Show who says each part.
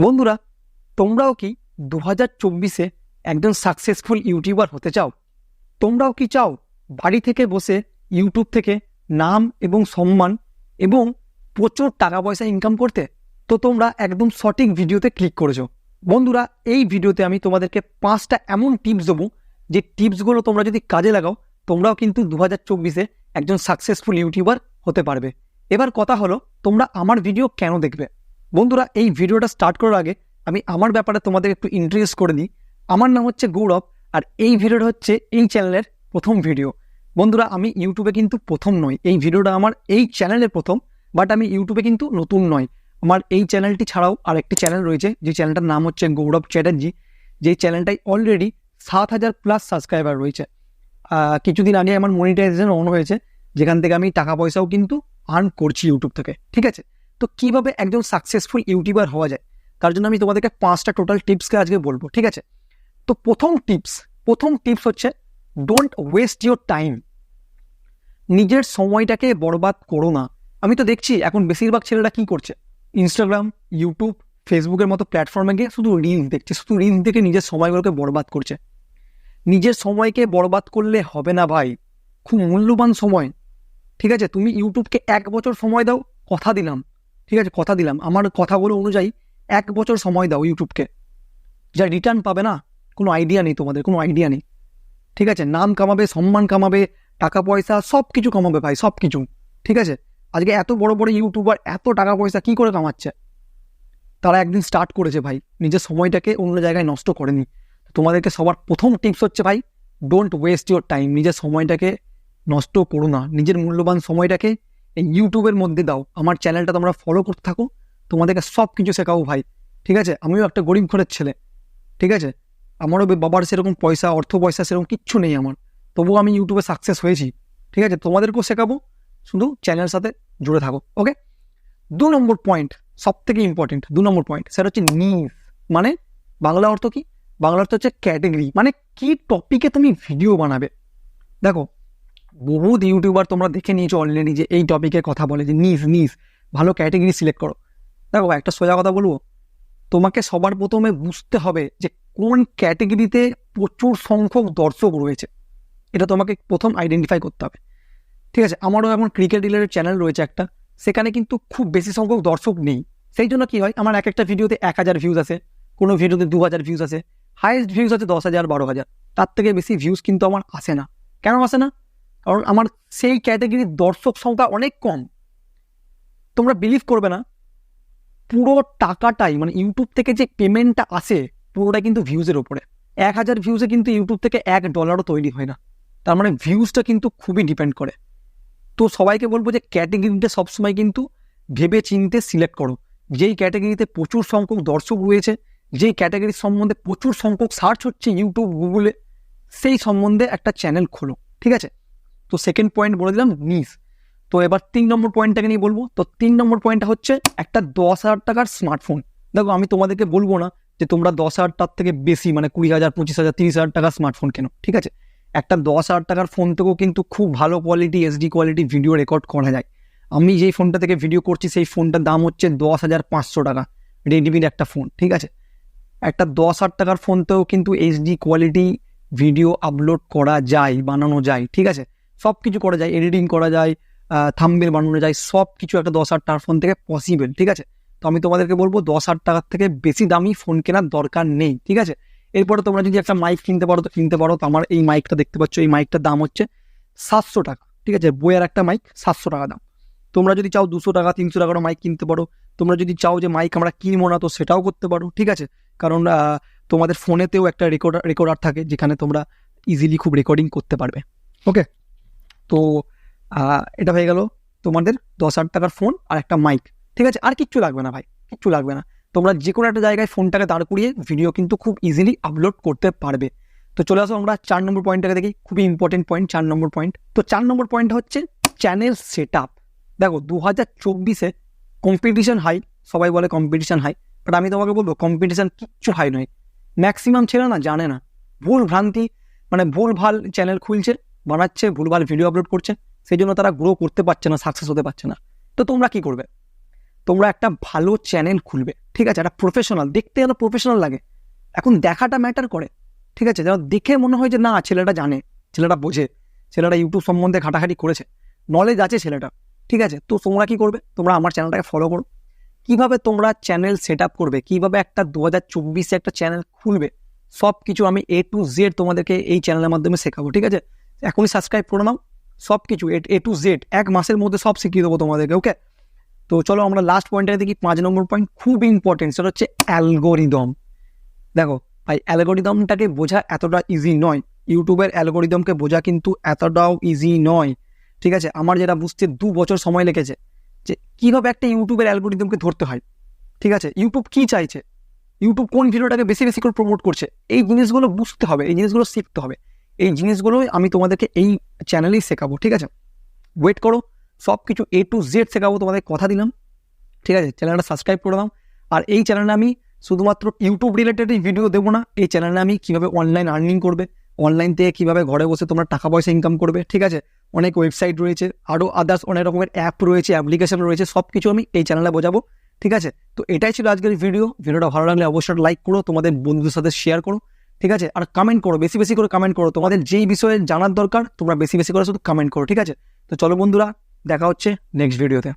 Speaker 1: বন্ধুরা, তোমরাও কি 2024-এ একজন সাকসেসফুল ইউটিউবার হতে চাও? তোমরাও কি চাও বাড়ি থেকে বসে ইউটিউব থেকে নাম এবং সম্মান এবং প্রচুর টাকা পয়সা ইনকাম করতে? তো তোমরা একদম সঠিক ভিডিওতে ক্লিক করেছো। বন্ধুরা, এই ভিডিওতে আমি তোমাদেরকে 5টা এমন টিপস দেবো যে টিপসগুলো তোমরা যদি কাজে লাগাও তোমরাও কিন্তু 2024-এ একজন সাকসেসফুল ইউটিউবার হতে পারবে। এবার কথা হলো, তোমরা আমার ভিডিও কেন দেখবে? বন্ধুরা, এই ভিডিওটা স্টার্ট করার আগে আমি আমার ব্যাপারে তোমাদের একটু ইন্ট্রোডিউস করে দিই। আমার নাম হচ্ছে গৌরব, আর এই ভিডিওটা হচ্ছে এই চ্যানেলের প্রথম ভিডিও। বন্ধুরা, আমি ইউটিউবে কিন্তু প্রথম নই, এই ভিডিওটা আমার এই চ্যানেলের প্রথম, বাট আমি ইউটিউবে কিন্তু নতুন নয়। আমার এই চ্যানেলটি ছাড়াও আরেকটি চ্যানেল রয়েছে, যে চ্যানেলটার নাম হচ্ছে গৌরব চ্যাটার্জি। যেই চ্যানেলটাই অলরেডি 7,000+ সাবস্ক্রাইবার রয়েছে। কিছুদিন আগে আমার মনিটাইজেশন অন হয়েছে, যেখান থেকে আমি টাকা পয়সাও কিন্তু আর্ন করছি ইউটিউব থেকে। ঠিক আছে, তো কিভাবে একজন সাকসেসফুল ইউটিউবার হওয়া যায় তার জন্য আমি তোমাদেরকে 5টা টোটাল টিপসকে আজকে বলবো। ঠিক আছে, তো প্রথম টিপস হচ্ছে ডোন্ট ওয়েস্ট ইউর টাইম। নিজের সময়টাকে বরবাদ করো না। আমি তো দেখছি এখন বেশিরভাগ ছেলেরা কি করছে, ইনস্টাগ্রাম, ইউটিউব, ফেসবুকের মতো প্ল্যাটফর্মে গিয়ে শুধু রিলস দেখছে, শুধু রিলস দেখে নিজের সময়গুলোকে বরবাদ করছে। নিজের সময়কে বরবাদ করলে হবে না ভাই, খুব মূল্যবান সময়। ঠিক আছে, তুমি ইউটিউবকে 1 বছর সময় দাও, কথা দিলাম। ঠিক আছে, কথা দিলাম, আমার কথাগুলো অনুযায়ী 1 বছর সময় দাও ইউটিউবকে, যা রিটার্ন পাবে না কোনো আইডিয়া নেই, তোমাদের কোনো আইডিয়া নেই। ঠিক আছে, নাম কামাবে, সম্মান কামাবে, টাকা পয়সা সব কিছু কামাবে ভাই, সব কিছু। ঠিক আছে, আজকে এত বড় বড় ইউটিউবার এত টাকা পয়সা কি করে কামাচ্ছে? তারা একদিন স্টার্ট করেছে ভাই, নিজের সময়টাকে অন্য জায়গায় নষ্ট করেনি। তোমাদেরকে সবার প্রথম টিপস হচ্ছে ভাই, ডোন্ট ওয়েস্ট ইউর টাইম। নিজের সময়টাকে নষ্ট করো না, নিজের মূল্যবান সময়টাকে এই ইউটিউবের মধ্যে দাও। আমার চ্যানেলটা তোমরা ফলো করতে থাকো, তোমাদেরকে সব কিছু শেখাবো ভাই। ঠিক আছে, আমিও একটা গরিব ঘরের ছেলে। ঠিক আছে, আমারও বাবার সেরকম অর্থ পয়সা সেরকম কিচ্ছু নেই আমার, তবুও আমি ইউটিউবে সাকসেস হয়েছি। ঠিক আছে, তোমাদেরকেও শেখাবো, শুধু চ্যানেলের সাথে জুড়ে থাকো। ওকে, 2 নম্বর পয়েন্ট, সব থেকে ইম্পর্টেন্ট 2 নম্বর পয়েন্ট, সেটা হচ্ছে নিশ। মানে বাংলা অর্থ কি? বাংলা অর্থ হচ্ছে ক্যাটেগরি, মানে কি টপিকে তুমি ভিডিও বানাবে। দেখো, বহুত ইউটিউবার তোমরা দেখে নিয়েছো অলরেডি যে এই টপিকের কথা বলে, যে নিশ ভালো ক্যাটেগরি সিলেক্ট করো। দেখো, একটা সোজা কথা বলবো, তোমাকে সবার প্রথমে বুঝতে হবে যে কোন ক্যাটেগরিতে প্রচুর সংখ্যক দর্শক রয়েছে, এটা তোমাকে প্রথম আইডেন্টিফাই করতে হবে। ঠিক আছে, আমারও এখন ক্রিকেট রিলেটেড চ্যানেল রয়েছে একটা, সেখানে কিন্তু খুব বেশি সংখ্যক দর্শক নেই। সেই জন্য কি হয়, আমার একটা ভিডিওতে 1,000 ভিউজ আসে, কোনো ভিডিওতে 2,000 ভিউজ আসে, হাইয়েস্ট ভিউজ আছে 10,000 12,000, তার থেকে বেশি ভিউজ কিন্তু আমার আসে না। কেন আসে না? কারণ আমার সেই ক্যাটেগরির দর্শক সংখ্যা অনেক কম। তোমরা বিলিভ করবে না, পুরো টাকাটাই মানে ইউটিউব থেকে যে পেমেন্টটা আসে পুরোটা কিন্তু ভিউজের ওপরে। 1,000 ভিউজে কিন্তু ইউটিউব থেকে $1 তৈরি হয় না। তার মানে ভিউজটা কিন্তু খুবই ডিপেন্ড করে। তো সবাইকে বলবো যে ক্যাটেগরিটা সবসময় কিন্তু ভেবে চিনতে সিলেক্ট করো। যেই ক্যাটেগরিতে প্রচুর সংখ্যক দর্শক রয়েছে, যেই ক্যাটেগরির সম্বন্ধে প্রচুর সংখ্যক সার্চ হচ্ছে ইউটিউব, গুগলে, সেই সম্বন্ধে একটা চ্যানেল খোলো। ঠিক আছে, তো সেকেন্ড পয়েন্ট বলে দিলাম নিশ। তো এবার 3 নম্বর পয়েন্টটাকে নিয়ে বলবো। তো 3 নম্বর পয়েন্টটা হচ্ছে একটা 10,000 টাকার স্মার্টফোন। দেখো, আমি তোমাদেরকে বলবো না যে তোমরা 10,000 টাকার থেকে বেশি মানে 20,000 25,000 30,000 টাকার স্মার্টফোন কেন। ঠিক আছে, একটা 10,000 টাকার ফোন থেকেও কিন্তু খুব ভালো quality HD quality video record করা যায়। আমি যেই ফোনটা থেকে ভিডিও করছি সেই ফোনটার দাম হচ্ছে 10,500 টাকা, রেডমির একটা ফোন। ঠিক আছে, একটা 10,000 টাকার ফোনতেও কিন্তু HD কোয়ালিটি ভিডিও আপলোড করা যায়, বানানো যায়। ঠিক আছে, সব কিছু করা যায়, এডিটিং করা যায়, থাম্বনেল বানানো যায়, সব কিছু একটা 10,000 টাকার ফোন থেকে পসিবল। ঠিক আছে, তো আমি তোমাদেরকে বলবো 10,000 টাকার থেকে বেশি দামি ফোন কেনার দরকার নেই। ঠিক আছে, এরপরে তোমরা যদি একটা মাইক কিনতে পারো তো কিনতে পারো। তো আমার এই মাইকটা দেখতে পাচ্ছ, এই মাইকটার দাম হচ্ছে 700 টাকা। ঠিক আছে, বইয়ের একটা মাইক 700 টাকা দাম। তোমরা যদি চাও 200 টাকা 300 টাকার মাইক কিনতে পারো। তোমরা যদি চাও যে মাইক আমরা কিনবো না, তো সেটাও করতে পারো। ঠিক আছে, কারণ তোমাদের ফোনেতেও একটা রেকর্ডার থাকে, যেখানে তোমরা ইজিলি খুব রেকর্ডিং করতে পারবে। ওকে, তো এটা হয়ে গেল তোমাদের 10,000 টাকার ফোন আর একটা মাইক। ঠিক আছে, আর কিচ্ছু লাগবে না ভাই, কিচ্ছু লাগবে না। তোমরা যে কোনো একটা জায়গায় ফোনটাকে দাঁড় করিয়ে ভিডিও কিন্তু খুব ইজিলি আপলোড করতে পারবে। তো চলে আসো আমরা 4 নম্বর পয়েন্টটাকে দেখি, খুবই ইম্পর্টেন্ট পয়েন্ট 4 নম্বর পয়েন্ট। তো 4 নম্বর পয়েন্ট হচ্ছে চ্যানেল সেট আপ। দেখো, 2024-এ কম্পিটিশন হাই, সবাই বলে কম্পিটিশন হাই, বাট আমি তোমাকে বলবো কম্পিটিশন কিচ্ছু হাই নয়। ম্যাক্সিমাম ছেলে না জানে না, ভুল ভ্রান্তি মানে ভুলভাল চ্যানেল খুলছে, বানাচ্ছে, ভুলভাল ভিডিও আপলোড করছে, সেই জন্য তারা গ্রো করতে পারছে না, সাকসেস হতে পারছে না। তো তোমরা কি করবে? তোমরা একটা ভালো চ্যানেল খুলবে, ঠিক আছে, একটা প্রফেশনাল, দেখতে যেন প্রফেশনাল লাগে। এখন দেখাটা ম্যাটার করে, ঠিক আছে, যেন দেখে মনে হয় যে না ছেলেটা জানে, ছেলেটা বোঝে, ছেলেটা ইউটিউব সম্বন্ধে ঘাটাঘাটি করেছে, নলেজ আছে ছেলেটা, ঠিক আছে। তো তোমরা কি করবে, তোমরা আমার চ্যানেলটাকে ফলো করো। কিভাবে তোমরা চ্যানেল সেট আপ করবে, কিভাবে একটা 2024-এ একটা চ্যানেল খুলবে, সব কিছু আমি A to Z তোমাদেরকে এই চ্যানেলের মাধ্যমে শেখাবো, ঠিক আছে। এখনই সাবস্ক্রাইব করে নাও, সব কিছু A to Z 1 মাসের মধ্যে সব শিখিয়ে দেবো তোমাদেরকে, ওকে। তো চলো আমরা লাস্ট পয়েন্টে দেখি, 5 নম্বর পয়েন্ট, খুব ইম্পর্টেন্ট, সেটা হচ্ছে অ্যালগোরিদম। দেখো ভাই, অ্যালগোরিদমটাকে বোঝা এতটা ইজি নয়, ইউটিউবের অ্যালগোরিদমকে বোঝা কিন্তু এতটাও ইজি নয়, ঠিক আছে। আমার যেটা বুঝতে 2 বছর সময় লেগেছে যে কীভাবে একটা ইউটিউবের অ্যালগোরিদমকে ধরতে হয়, ঠিক আছে। ইউটিউব কি চাইছে, ইউটিউব কোন ভিডিওটাকে বেশি বেশি করে প্রমোট করছে, এই জিনিসগুলো বুঝতে হবে, এই জিনিসগুলো শিখতে হবে। এই জিনিসগুলোই আমি তোমাদেরকে এই চ্যানেলেই শেখাবো, ঠিক আছে। ওয়েট করো, সব কিছু A to Z শেখাবো, তোমাদের কথা দিলাম, ঠিক আছে। চ্যানেলটা সাবস্ক্রাইব করে দাও। আর এই চ্যানেলে আমি শুধুমাত্র ইউটিউব রিলেটেডই ভিডিও দেবো না, এই চ্যানেলে আমি কীভাবে অনলাইন আর্নিং করবে, অনলাইন থেকে কীভাবে ঘরে বসে তোমরা টাকা পয়সা ইনকাম করবে, ঠিক আছে, অনেক ওয়েবসাইট রয়েছে, আরও আদার্স অনেক রকমের অ্যাপ রয়েছে, অ্যাপ্লিকেশন রয়েছে, সব কিছু আমি এই চ্যানেলে বোঝাবো, ঠিক আছে। তো এটাই ছিল আজকের ভিডিওটা ভালো লাগলে অবশ্যই লাইক করো, তোমাদের বন্ধুদের সাথে শেয়ার করো, ঠিক আছে। আর কমেন্ট করো, বেশি বেশি করে কমেন্ট করো, তোমাদের যেই বিষয়ে জানার দরকার তোমরা বেশি বেশি করে শুধু কমেন্ট করো, ঠিক আছে। তো চলো বন্ধুরা, দেখা হচ্ছে নেক্সট ভিডিওতে।